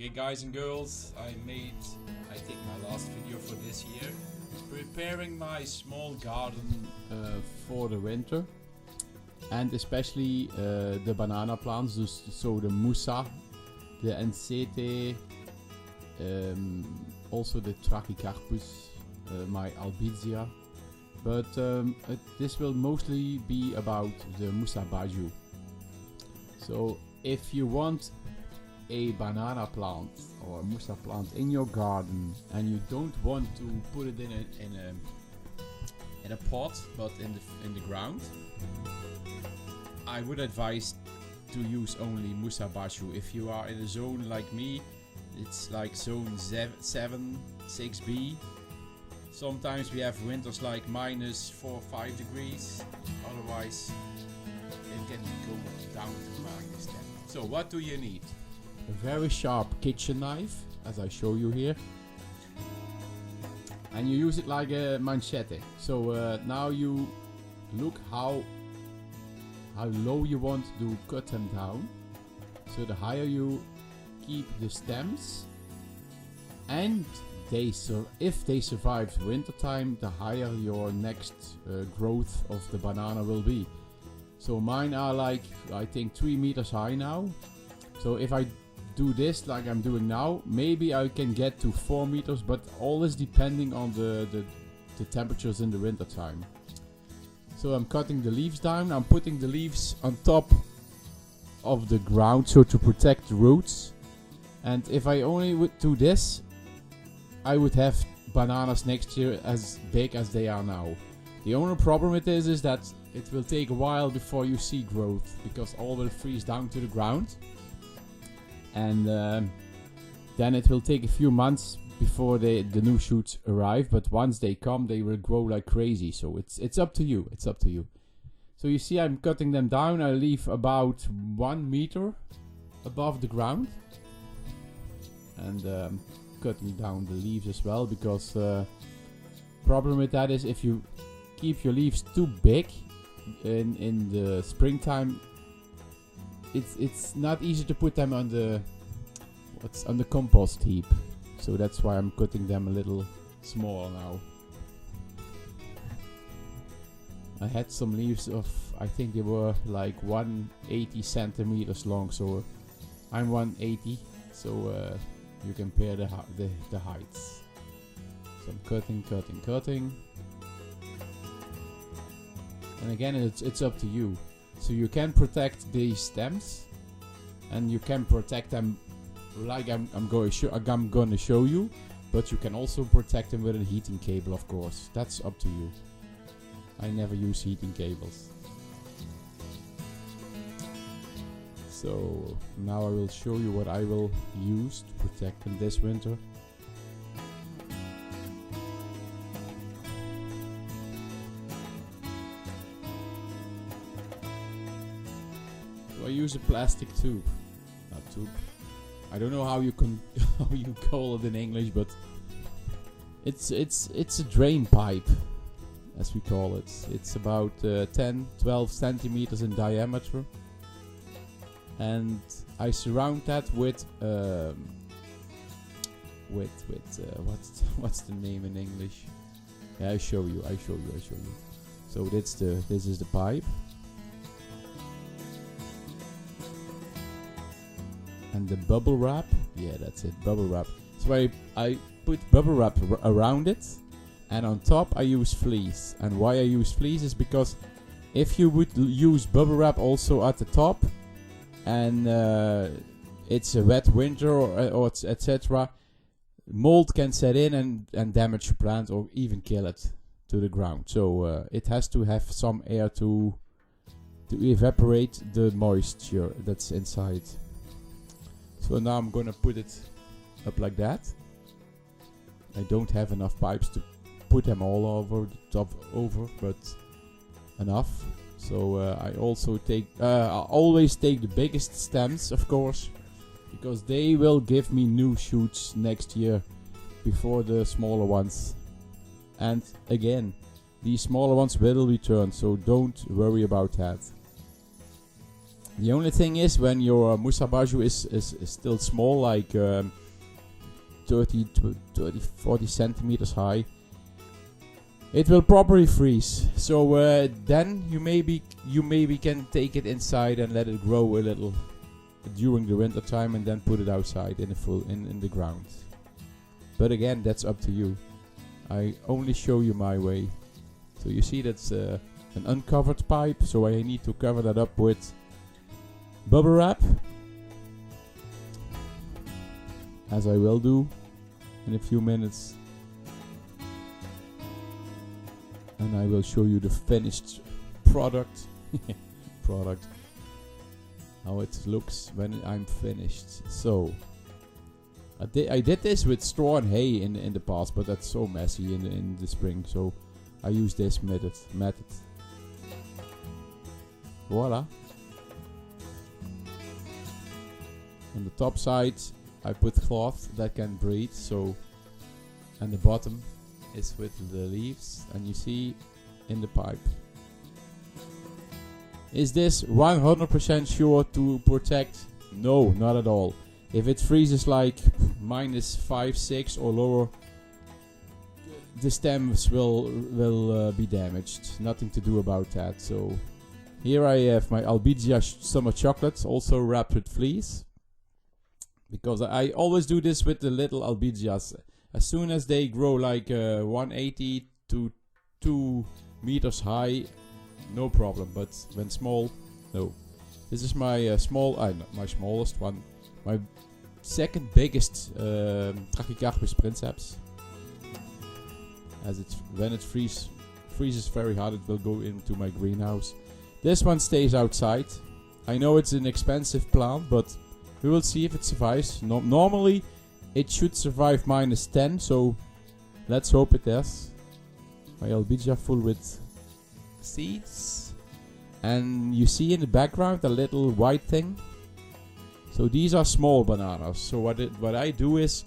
Okay, guys and girls, I think my last video for this year, preparing my small garden for the winter, and especially the banana plants, so the Musa, the Ensete, also the Trachycarpus, my Albizia, but this will mostly be about the Musa Baju. So if you want a banana plant or a Musa plant in your garden and you don't want to put it in a pot but in the ground, I would advise to use only Musa Baju. If you are in a zone like me, it's like zone 7, 6B. Sometimes we have winters like -4 or 5 degrees, otherwise it can go down to -10. So what do you need? A very sharp kitchen knife, as I show you here, and you use it like a manchete. So now you look how low you want to cut them down. So the higher you keep the stems, and if they survive winter time, the higher your next growth of the banana will be. So mine are like, I think, 3 meters high now. So if I do this like I'm doing now, maybe I can get to 4 meters, but always depending on the temperatures in the winter time. So I'm cutting the leaves down. I'm putting the leaves on top of the ground, so to protect the roots. And if I only would do this, I would have bananas next year as big as they are now. The only problem with this is that it will take a while before you see growth, because all will freeze down to the ground. And then it will take a few months before the new shoots arrive, but once they come, they will grow like crazy. So it's up to you. It's up to you. So you see, I'm cutting them down. I leave about 1 meter above the ground, and cutting down the leaves as well, because problem with that is if you keep your leaves too big in the springtime, it's not easy to put them on the compost heap. So that's why I'm cutting them a little smaller now. I had some leaves of, I think they were like 180 centimeters long, so I'm 180, so you compare the heights. So I'm cutting, and again it's up to you. So you can protect these stems, and you can protect them like I'm gonna show you, but you can also protect them with a heating cable, of course. That's up to you. I never use heating cables. So now I will show you what I will use to protect them this winter. So I use a plastic tube, not tube. I don't know how you call it in English, but it's a drain pipe, as we call it. It's about 10-12 centimeters in diameter, and I surround that with what's the name in English? Yeah, I show you. So this is the pipe. And the bubble wrap, yeah, that's it, bubble wrap. So I put bubble wrap around it, and on top I use fleece. And why I use fleece is because if you would use bubble wrap also at the top, and it's a wet winter or etc., mold can set in and damage your plant or even kill it to the ground. So it has to have some air to evaporate the moisture that's inside. So now I'm gonna put it up like that. I don't have enough pipes to put them all over the top but enough. So I also always take the biggest stems, of course, because they will give me new shoots next year before the smaller ones. And again, these smaller ones will return, so don't worry about that. The only thing is, when your Musabaju is still small, like 30, 40 centimeters high, it will probably freeze. So then you maybe can take it inside and let it grow a little during the winter time, and then put it outside in the ground. But again, that's up to you. I only show you my way. So you see that's an uncovered pipe, so I need to cover that up with bubble wrap, as I will do in a few minutes, and I will show you the finished product how it looks when I'm finished. So I did this with straw and hay in the past, but that's so messy in the spring, so I use this method. Voila. On the top side I put cloth that can breathe, so, and the bottom is with the leaves, and you see in the pipe. Is this 100% sure to protect? No, not at all. If it freezes like -5, 6 or lower, the stems will be damaged. Nothing to do about that. So here I have my Albizia summer chocolates, also wrapped with fleece, because I always do this with the little Albizias. As soon as they grow like 180 to 2 meters high, no problem. But when small, no. This is my my smallest one. My second biggest Trachycarpus princeps. As when it freezes very hard, it will go into my greenhouse. This one stays outside. I know it's an expensive plant, but we will see if it survives. Normally it should survive -10, so let's hope it does. My Albizia full with seeds, and you see in the background a little white thing. So these are small bananas. So what I do is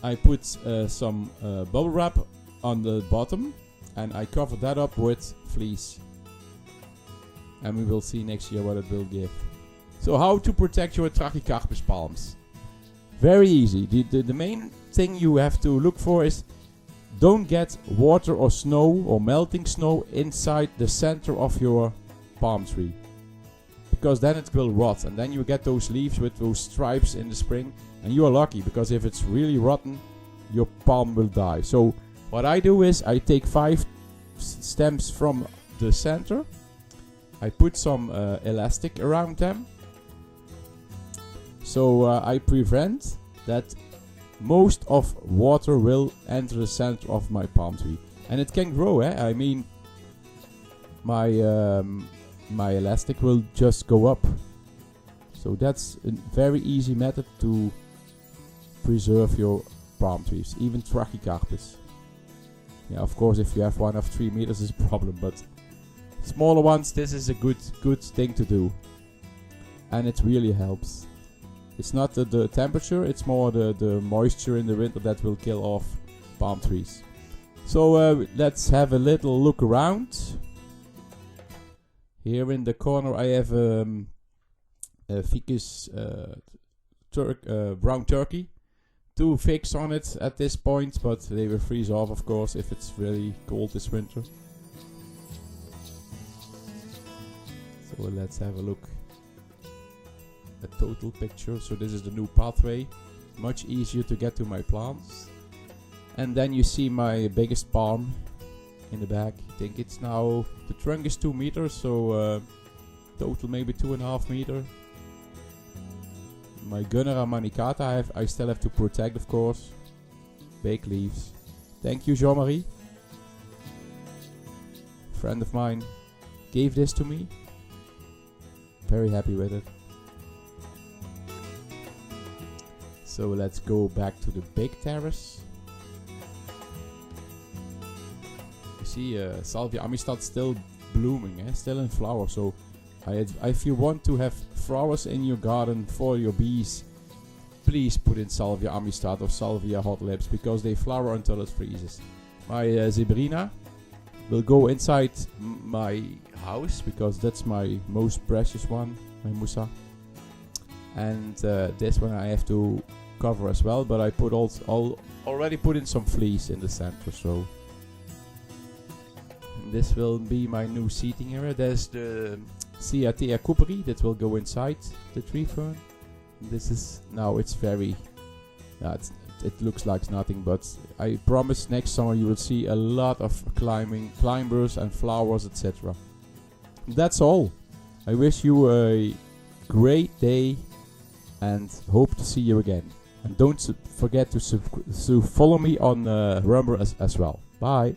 I put some bubble wrap on the bottom, and I cover that up with fleece, and we will see next year what it will give. So how to protect your Trachycarpus palms? Very easy. The main thing you have to look for is don't get water or snow or melting snow inside the center of your palm tree, because then it will rot, and then you get those leaves with those stripes in the spring, and you are lucky, because if it's really rotten, your palm will die. So what I do is I take 5 stems from the center, I put some elastic around them, so I prevent that most of water will enter the center of my palm tree, and it can grow. I mean, my elastic will just go up. So that's a very easy method to preserve your palm trees, even Trachycarpus. Yeah, of course, if you have one of 3 meters, is a problem, but smaller ones, this is a good thing to do, and it really helps. It's not the temperature, it's more the moisture in the winter that will kill off palm trees. So let's have a little look around. Here in the corner I have a Ficus brown turkey. 2 figs on it at this point, but they will freeze off, of course, if it's really cold this winter. So let's have a look. A total picture. So this is the new pathway, much easier to get to my plants. And then you see my biggest palm in the back. I think it's now, the trunk is 2 meters, so total maybe 2.5 meters. My Gunnera manicata I still have to protect, of course. Big leaves. Thank you, Jean-Marie. Friend of mine gave this to me. Very happy with it. So let's go back to the big terrace. You see Salvia amistad still blooming, still in flower. So if you want to have flowers in your garden for your bees, please put in Salvia amistad or Salvia hot lips, because they flower until it freezes. My Zebrina will go inside my house, because that's my most precious one. my Musa. And this one I have to cover as well, but I put already put in some fleece in the center, so this will be my new seating area. There's the Cyathea cooperi that will go inside the tree fern. This is now it's very it looks like nothing, but I promise next summer you will see a lot of climbers and flowers, etc. That's all. I wish you a great day and hope to see you again. And don't forget to follow me on Rumble as well. Bye.